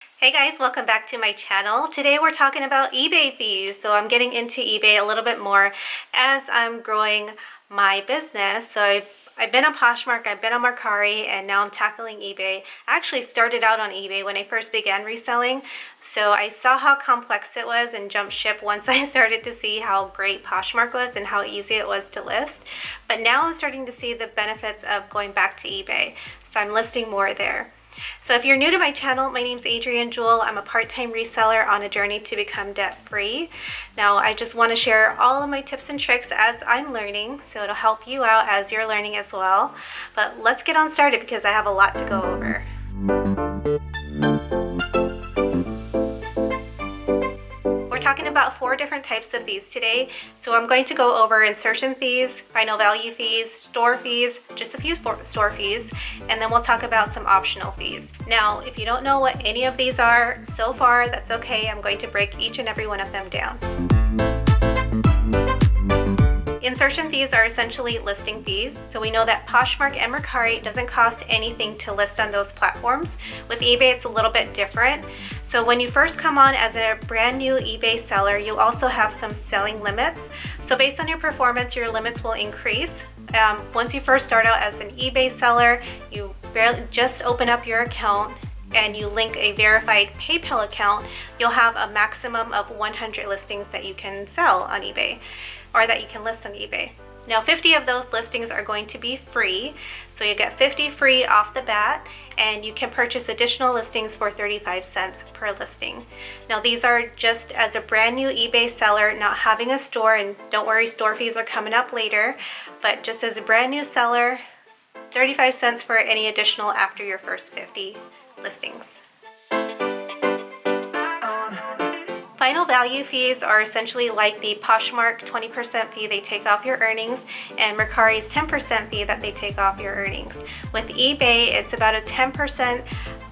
Hey guys, welcome back to my channel. Today we're talking about eBay fees. So I'm getting into eBay a little bit more as I'm growing my business. So I've been on Poshmark, I've been on Mercari, and now I'm tackling eBay. I actually started out on eBay when I first began reselling. So I saw how complex it was and jumped ship once I started to see how great Poshmark was and how easy it was to list. But now I'm starting to see the benefits of going back to eBay. So I'm listing more there. So if you're new to my channel, my name's Adrienne Jewell. I'm a part-time reseller on a journey to become debt-free. Now, I just want to share all of my tips and tricks as I'm learning, so it'll help you out as you're learning as well. But let's get on started because I have a lot to go over. We're talking about 4 different types of fees today. So I'm going to go over insertion fees, final value fees, store fees, just a few store fees, and then we'll talk about some optional fees. Now, if you don't know what any of these are so far, that's okay. I'm going to break each and every one of them down. Insertion fees are essentially listing fees. So we know that Poshmark and Mercari doesn't cost anything to list on those platforms. With eBay, it's a little bit different. So when you first come on as a brand new eBay seller, you also have some selling limits. So based on your performance, your limits will increase. Once you first start out as an eBay seller, you just open up your account and you link a verified PayPal account, you'll have a maximum of 100 listings that you can sell on eBay, or that you can list on eBay. Now 50 of those listings are going to be free, so you get 50 free off the bat, and you can purchase additional listings for 35 cents per listing. Now these are just as a brand new eBay seller, not having a store, and don't worry, store fees are coming up later, but just as a brand new seller, 35 cents for any additional after your first 50 listings. Final value fees are essentially like the Poshmark 20% fee they take off your earnings and Mercari's 10% fee that they take off your earnings. With eBay, it's about a 10%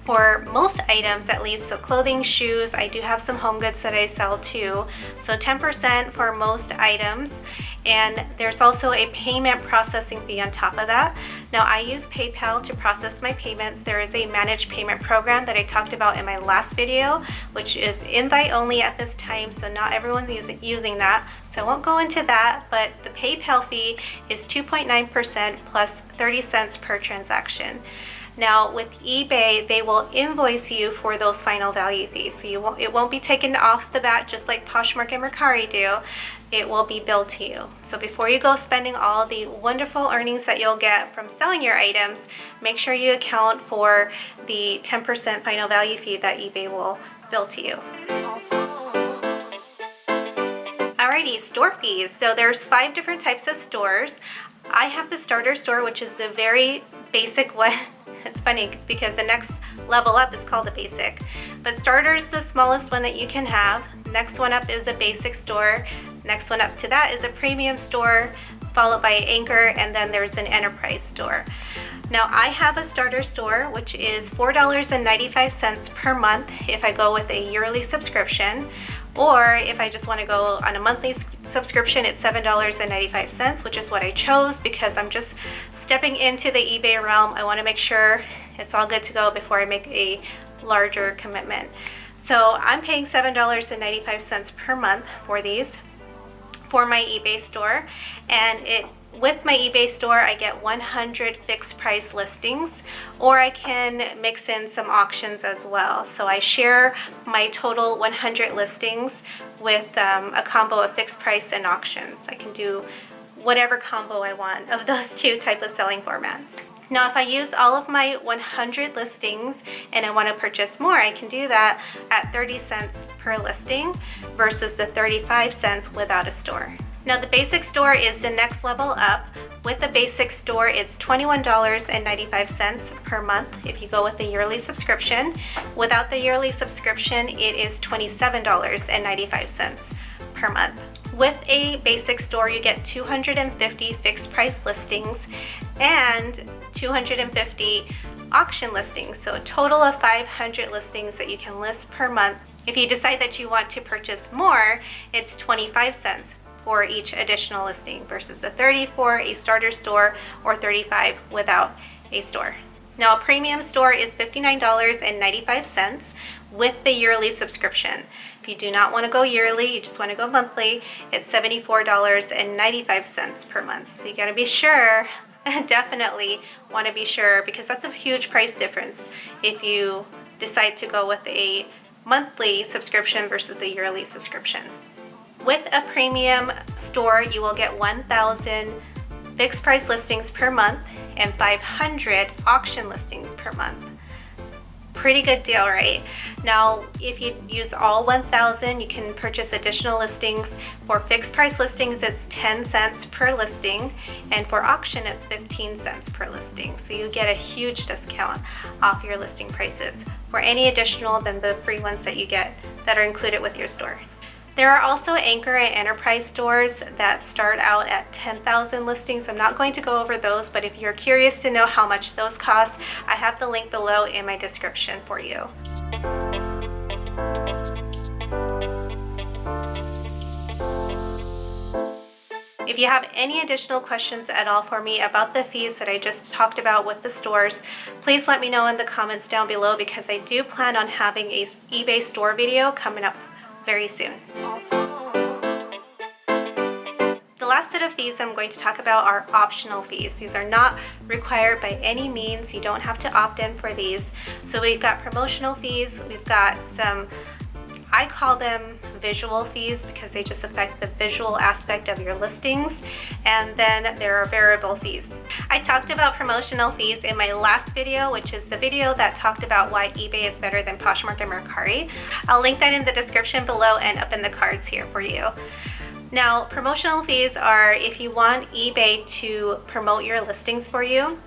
for most items at least, so clothing, shoes, I do have some home goods that I sell too. So 10% for most items, and there's also a payment processing fee on top of that. Now I use PayPal to process my payments. There is a managed payment program that I talked about in my last video, which is invite only at this time, so not everyone's using that. So I won't go into that, but the PayPal fee is 2.9% plus 30 cents per transaction. Now with eBay, they will invoice you for those final value fees. So it won't be taken off the bat just like Poshmark and Mercari do. It will be billed to you. So before you go spending all the wonderful earnings that you'll get from selling your items, make sure you account for the 10% final value fee that eBay will bill to you. Alrighty, store fees. So there's 5 different types of stores. I have the starter store, which is the very basic one. It's funny because the next level up is called a basic. But starter is the smallest one that you can have. Next one up is a basic store. Next one up to that is a premium store, followed by anchor, and then there's an enterprise store. Now I have a starter store, which is $4.95 per month if I go with a yearly subscription. Or if I just want to go on a monthly subscription, it's $7.95, which is what I chose because I'm just stepping into the eBay realm. I want to make sure it's all good to go before I make a larger commitment. So I'm paying $7.95 per month for these, for my eBay store, and with my eBay store, I get 100 fixed price listings, or I can mix in some auctions as well. So I share my total 100 listings with a combo of fixed price and auctions. I can do whatever combo I want of those 2 type of selling formats. Now, if I use all of my 100 listings and I want to purchase more, I can do that at 30 cents per listing versus the 35 cents without a store. Now the basic store is the next level up. With the basic store, it's $21.95 per month if you go with the yearly subscription. Without the yearly subscription, it is $27.95 per month. With a basic store, you get 250 fixed price listings and 250 auction listings, so a total of 500 listings that you can list per month. If you decide that you want to purchase more, it's 25 cents for each additional listing versus the 30 for a starter store or 35 without a store. Now, a premium store is $59.95 with the yearly subscription. If you do not want to go yearly, you just want to go monthly, it's $74.95 per month. So you got to be sure, definitely want to be sure, because that's a huge price difference if you decide to go with a monthly subscription versus a yearly subscription. With a premium store, you will get 1,000 fixed price listings per month and 500 auction listings per month. Pretty good deal, right? Now, if you use all 1,000, you can purchase additional listings. For fixed price listings, it's 10 cents per listing, and for auction, it's 15 cents per listing. So you get a huge discount off your listing prices for any additional than the free ones that you get that are included with your store. There are also Anchor and Enterprise stores that start out at 10,000 listings. I'm not going to go over those, but if you're curious to know how much those cost, I have the link below in my description for you. If you have any additional questions at all for me about the fees that I just talked about with the stores, please let me know in the comments down below, because I do plan on having a eBay store video coming up very soon. The last set of fees I'm going to talk about are optional fees. These are not required by any means. You don't have to opt in for these. So we've got promotional fees, we've got some, I call them visual fees because they just affect the visual aspect of your listings, and then there are variable fees. I talked about promotional fees in my last video, which is the video that talked about why eBay is better than Poshmark and Mercari. I'll link that in the description below and up in the cards here for you. Now, promotional fees are if you want eBay to promote your listings for you,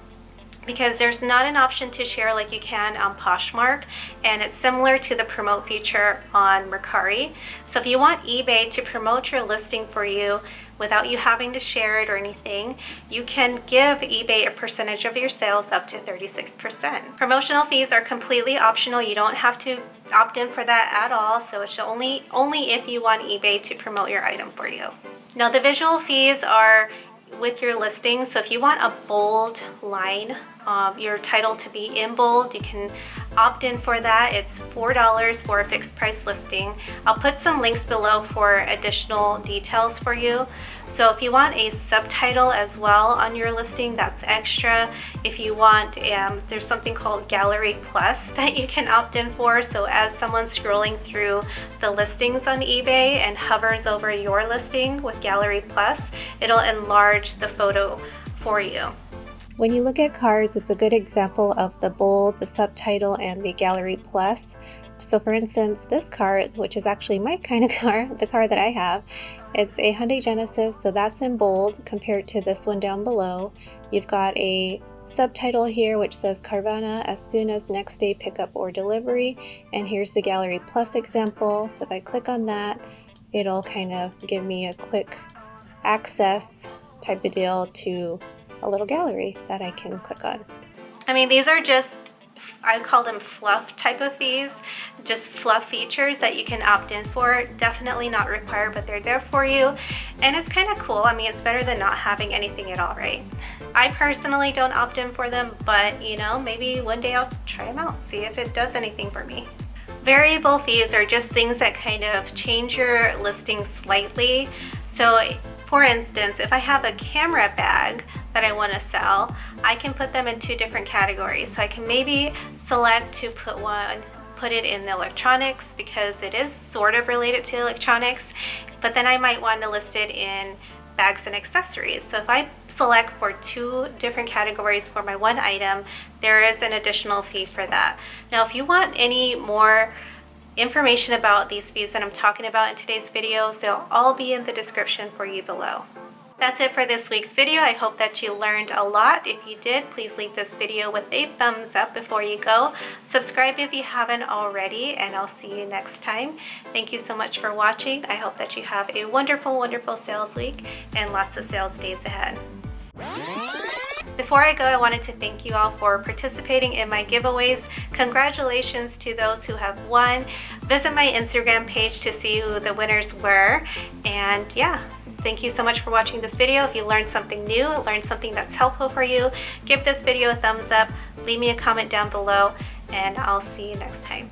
because there's not an option to share like you can on Poshmark, and it's similar to the promote feature on Mercari. So if you want eBay to promote your listing for you without you having to share it or anything, you can give eBay a percentage of your sales up to 36%. Promotional fees are completely optional. You don't have to opt in for that at all, so it's only if you want eBay to promote your item for you. Now, the visual fees are with your listing. So if you want a bold line, your title to be in bold, you can opt in for that. It's $4 for a fixed price listing. I'll put some links below for additional details for you. So if you want a subtitle as well on your listing, that's extra. If you want, there's something called Gallery Plus that you can opt in for. So as someone's scrolling through the listings on eBay and hovers over your listing with Gallery Plus, it'll enlarge the photo for you. When you look at cars, it's a good example of the bold, the subtitle, and the Gallery Plus. So for instance, this car, which is actually my kind of car, the car that I have, it's a Hyundai Genesis, so that's in bold compared to this one down below. You've got a subtitle here which says Carvana as soon as next day pickup or delivery, and here's the Gallery Plus example. So if I click on that, it'll kind of give me a quick access type of deal to a little gallery that I can click on. I mean, these are just, I call them fluff type of fees, just fluff features that you can opt in for. Definitely not required, but they're there for you, and it's kind of cool. I mean, it's better than not having anything at all, right? I personally don't opt in for them, but you know, maybe one day I'll try them out, see if it does anything for me. Variable fees are just things that kind of change your listing slightly. So for instance, if I have a camera bag that I want to sell, I can put them in two different categories. So I can maybe select to put it in the electronics because it is sort of related to electronics, but then I might want to list it in bags and accessories. So if I select for two different categories for my one item, there is an additional fee for that. Now, if you want any more information about these fees that I'm talking about in today's videos, they'll all be in the description for you below. That's it for this week's video. I hope that you learned a lot. If you did, please leave this video with a thumbs up before you go. Subscribe if you haven't already, and I'll see you next time. Thank you so much for watching. I hope that you have a wonderful, wonderful sales week and lots of sales days ahead. Before I go, I wanted to thank you all for participating in my giveaways. Congratulations to those who have won. Visit my Instagram page to see who the winners were. And yeah, Thank you so much for watching this video. If you learned something new, learned something that's helpful for you, give this video a thumbs up, leave me a comment down below, and I'll see you next time.